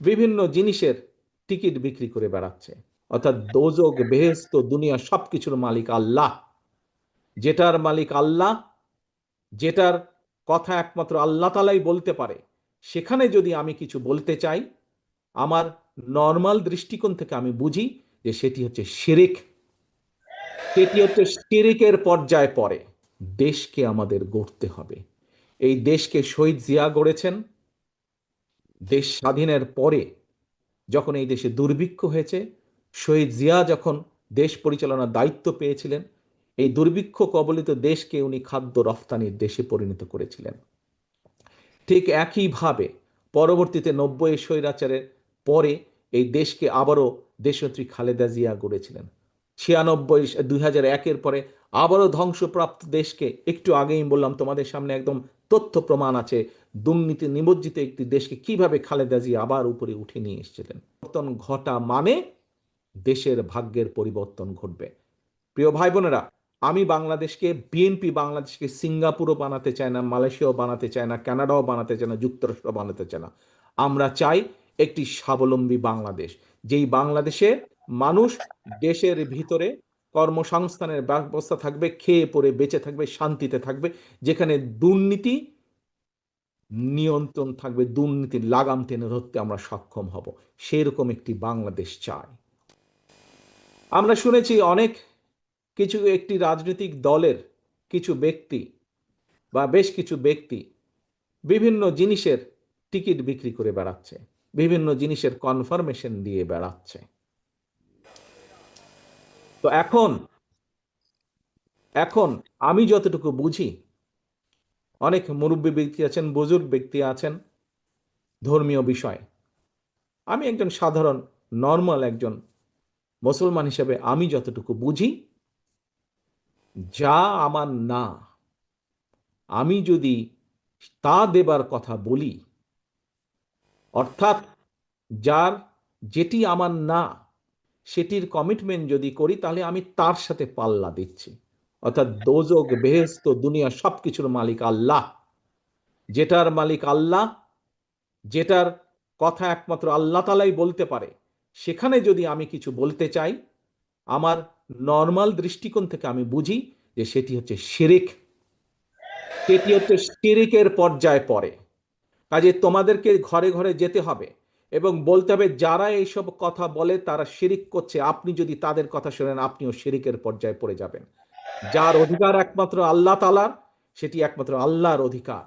বিভিন্ন জিনিসের টিকিট বিক্রি করে বেড়াচ্ছে। অর্থাৎ দোজক বেহেশত দুনিয়া সবকিছুর মালিক আল্লাহ। যেটার মালিক আল্লাহ, যেটার কথা একমাত্র আল্লাহ তালাই বলতে পারে, সেখানে যদি আমি কিছু বলতে চাই, আমার নর্মাল দৃষ্টিকোণ থেকে আমি বুঝি যে সেটি হচ্ছে শিরিক। সেটি হচ্ছে শিরিকের পর্যায়ে পড়ে। দেশকে আমাদের গড়তে হবে। এই দেশকে শহীদ জিয়া গড়েছেন। দেশ স্বাধীনের পরে যখন এই দেশে দুর্ভিক্ষ হয়েছে, শহীদ জিয়া যখন দেশ পরিচালনার দায়িত্ব পেয়েছিলেন, এই দুর্ভিক্ষ কবলিত দেশকে উনি খাদ্য রফতানির দেশে পরিণত করেছিলেন। ঠিক একইভাবে পরবর্তীতে 90 স্বৈরাচারের পরে এই দেশকে আবারও দেশনেত্রী খালেদা জিয়া গড়েছিলেন। 2001-এর পরে আবারও ধ্বংসপ্রাপ্ত দেশকে, একটু আগেই বললাম তোমাদের সামনে একদম তথ্য প্রমাণ আছে, দুর্নীতি নিমজ্জিত একটি দেশকে কিভাবে খালেদা জিয়া আবার উপরে উঠে নিয়ে এসেছিলেন। পরিবর্তন ঘটা মানে দেশের ভাগ্যের পরিবর্তন ঘটবে। প্রিয় ভাই বোনেরা, আমি বাংলাদেশকে, বিএনপি বাংলাদেশকে সিঙ্গাপুরও বানাতে চায় না, মালয়েশিয়াও বানাতে চায় না, কানাডাও বানাতে চায় না, যুক্তরাষ্ট্র বানাতে চায় না। আমরা চাই একটি স্বাবলম্বী বাংলাদেশ, যেই বাংলাদেশে মানুষ দেশের ভিতরে কর্মসংস্থানের ব্যবস্থা থাকবে, খেয়ে পরে বেঁচে থাকবে, শান্তিতে থাকবে, যেখানে দুর্নীতি নিয়ন্ত্রণ থাকবে, দুর্নীতির লাগাম টেনে ধরতে আমরা সক্ষম হব। সেরকম একটি বাংলাদেশ চাই। আমরা শুনেছি অনেক কিছু একটি রাজনৈতিক দলের কিছু ব্যক্তি বা বেশ কিছু ব্যক্তি বিভিন্ন জিনিসের টিকিট বিক্রি করে বেড়াচ্ছে, বিভিন্ন জিনিসের কনফার্মেশন দিয়ে বেড়াচ্ছে। তো এখন এখন আমি যতটুকু বুঝি, অনেক মুরব্বী ব্যক্তি আছেন, বুজুর্গ ব্যক্তি আছেন ধর্মীয় বিষয়। আমি একজন সাধারণ নর্মাল একজন মুসলমান হিসেবে আমি যতটুকু বুঝি, যা আমার না, আমি যদি তা দেবার কথা বলি, অর্থাৎ যার যেটি আমার না সেটির কমিটমেন্ট যদি করি, তাহলে আমি তার সাথে পাল্লা দিচ্ছি। অর্থাৎ দোজক বেহেশত দুনিয়া সবকিছুর মালিক আল্লাহ। যেটার মালিক আল্লাহ, যেটার কথা একমাত্র আল্লাহ তালাই বলতে পারে, সেখানে যদি আমি কিছু বলতে চাই, আমার নর্মাল দৃষ্টিকোণ থেকে আমি বুঝি যে সেটি হচ্ছে শিরিক। সেটি হচ্ছে শিরিকের পর্যায়ে পড়ে। কাজে তোমাদেরকে ঘরে ঘরে যেতে হবে এবং বলতে হবে যারা এইসব কথা বলে তারা শিরিক করছে। আপনি যদি তাদের কথা শোনেন, আপনিও শিরিকের পর্যায়ে পড়ে যাবেন। যার অধিকার একমাত্র আল্লাহ তাআলার, সেটি একমাত্র আল্লাহর অধিকার।